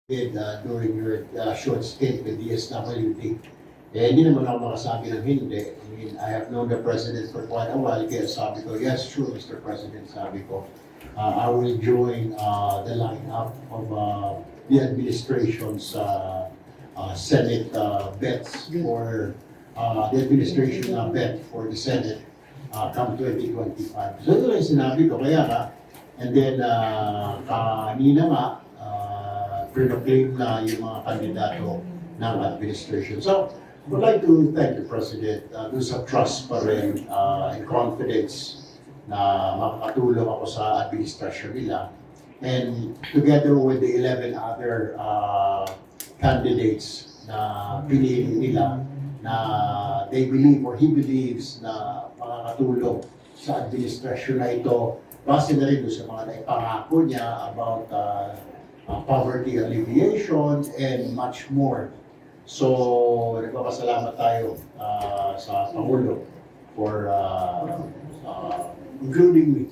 did during your short stint with DSWD. Eh, hindi naman ako makasabi ng hindi. I mean, I have known the President for quite a while, kaya sabi ko, yes, sure, Mr. President, sabi ko, I will join the lineup of the administration's Senate bets for the administration bet for the Senate come 2025. So, ito yung sinabi ko, kaya ka, and then, kanina nga, proclaim na yung mga kandidato ng administration. So, I would like to thank the President. Doon sa trust pa rin and confidence na makakatulong ako sa administrasyon nila. And together with the 11 other candidates na pinili nila na they believe or he believes na makakatulong sa administrasyon na ito base na rin doon sa mga naipangako niya about poverty alleviation and much more. So, nagpapasalamat tayo sa Pangulo for including me